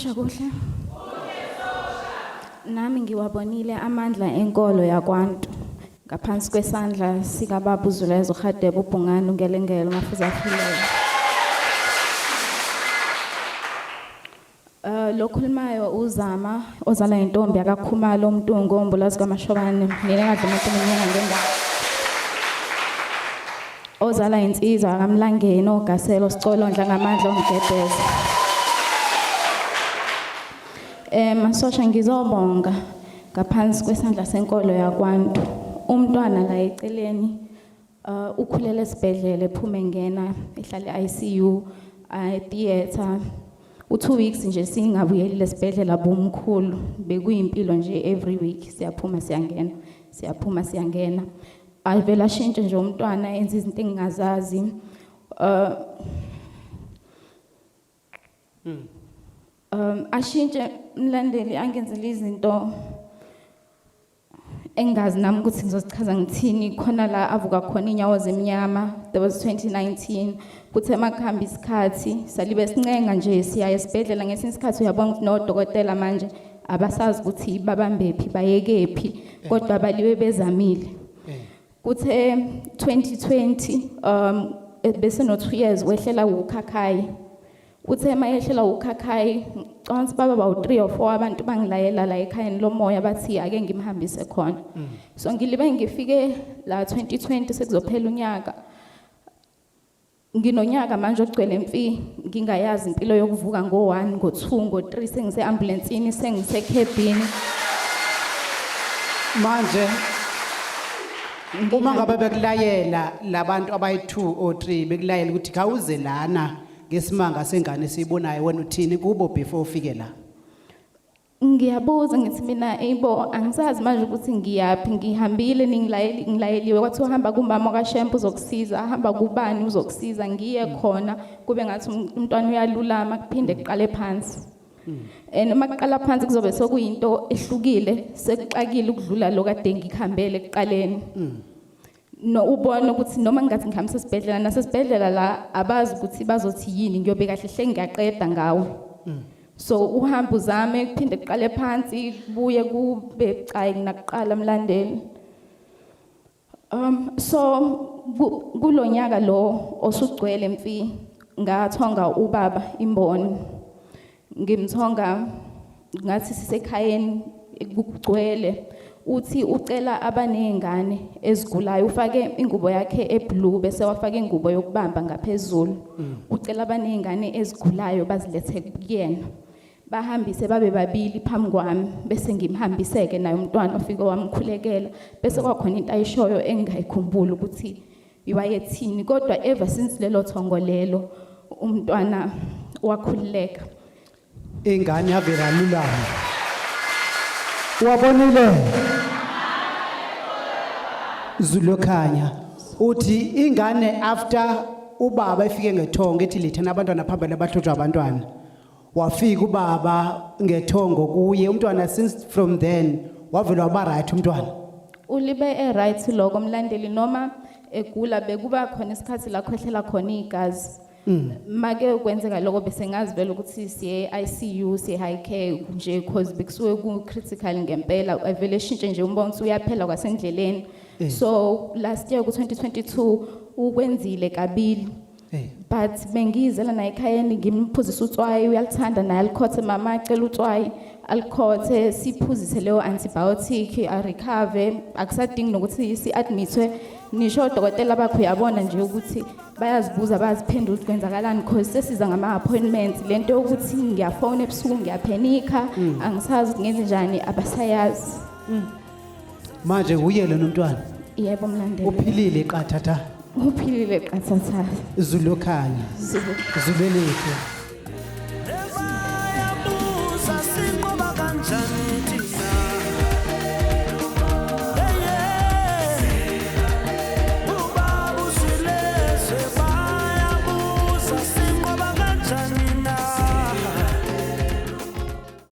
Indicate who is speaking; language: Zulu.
Speaker 1: Sosha kuhle. Nami ngiwabonile amandla enkolo yakwantu ngaphansi kwesandla sikababa uZulezwe Radebe uBhungane ungelengelo mafuza afileyo. Lokhulumayo uzama ozala intombi akakhumalo uMntungu ombulazi kaMashobane mina ngadlula iminyaka ngendawo. Ozala insizwa kaMlangeni ogaselo sicolo ndlangamandla omgedeza. Masosha ngizobonga ngaphansi kwesandla senkolo yakwantu. Umntwana la eceleni ukhulele esibhedlela ephume ngena ehlale ICU theater u2 weeks nje singabuyeli lesibhedlela bomkhulu bekuyimpilo nje every week siyaphuma siyangena avela shintshe nje umntwana enza izinto engingazazi ashintshe umlandeli angenzele izinto engazi nami ukuthi ngizozichaza ngithini khona la avuka khona inyawo zemnyama. That was 2019 kuthe makuhamba isikhathi salibe sincenga nje siya esibhedlela ngesinye isikhathi uyabona ukuthi nodokotela manje abasazi ukuthi babambephi bayekephi kodwa baliwe bezamile. Kuthe 2020 bese no 2 years wehlela ukhakhayi. Uthe mayehlela ukhakhayi once baba ba 3 or 4 abantu bangilayela la ekhayeni lomoya bathi ake ngimhambise khona. So ngilibe ngifike la 2020 sekuzophela unyaka. Nginonyaka manje ogcwele imfi ngingayazi impilo yokuvuka ngo1 ngo2 ngo3 sengise ambulanceni sengise cabin.
Speaker 2: Manje uma ngabe bekulayela labantu abayi2 or 3 bekulayela ukuthi khawuze lana ngesimanga sengane siyibonayo wena uthini kubo before ufike la?
Speaker 1: Ngiyabuza ngithi mina ebo angisazi manje ukuthi ngiyapi ngihambile ngilayeliwe kwathi uhamba kumama kaShempu uzokusiza ahamba kubani uzokusiza ngiye khona kube ngathi umntwana uyalulama kuphinde kuqale phansi. Noma kuqala phansi kuzobe sokuyinto ehlukile sekuxakile ukudlula lo kade ngikhambele ekuqaleni. No ubona ukuthi noma ngathi ngihambisa esibhedlela nasesibhedlela la abazi ukuthi bazothi yini ngiyobe kahle hle ngiyaqeda ngawo. So uhamba uzame kuphinde kuqale phansi kubuye kube cayi nakuqala mlandeli. So kulonyaka lo osugcwele emfi ngathonga ubaba imboni. Ngimthonga ngathi sisekhayeni kugcwele uthi ucela abanezingane ezigulayo ufake ingubo yakhe eblue bese wafaka ingubo yokubamba ngaphezulu. Ucela abanezingane ezigulayo bazilethe kuyena. Bahambise babe babili phambi kwami bese ngimhambiseke naye umntwana ofike wamkhulekela bese kwakhona into ayishoyo engayikhumbula ukuthi iwayethini kodwa ever since lelo thongo lelo umntwana wakhuleka.
Speaker 2: Ingane yavela lulama. Wabonile Zulokhanya uthi ingane after ubaba efike ngethongo ethi lithana abantwana phambili abahlojwa abantwana wafika ubaba ngethongo kuye umntwana since from then wavela waba right umntwana
Speaker 1: ulibe right lokho mlandeli noma egula bekuba khona isikhathi la khwehlela khona igazi. Make ukwenzeka lokho bese ngazi vele ukuthi siye ICU siye high care nje because bekusuke ku critical ngempela avele shintshe nje umbona ukuthi uyaphela kwasendleleni. So last year ku 2022 ukwenzile kabili. But bengizela na ekhayeni ngimphuzisa utswayi uyalithanda naye alikhothe mama acela utswayi alikhothe siphuzise leyo antibiotic a recover akusadingi nokuthi si admitwe nisho odokotela bakho uyabona nje ukuthi bayazibuza baziphendula ukuthi kwenzakalani because sesiza ngama appointments lento yokuthi ngiyafona ebusuku ngiyaphenika angisazi ukuthi ngenze njani abasayazi.
Speaker 2: Manje uye lo nomntwana?
Speaker 1: Yebo mlandeli.
Speaker 2: Uphilile qathatha?
Speaker 1: Uphilile qathatha.
Speaker 2: Zulokhanya. Zubelethe.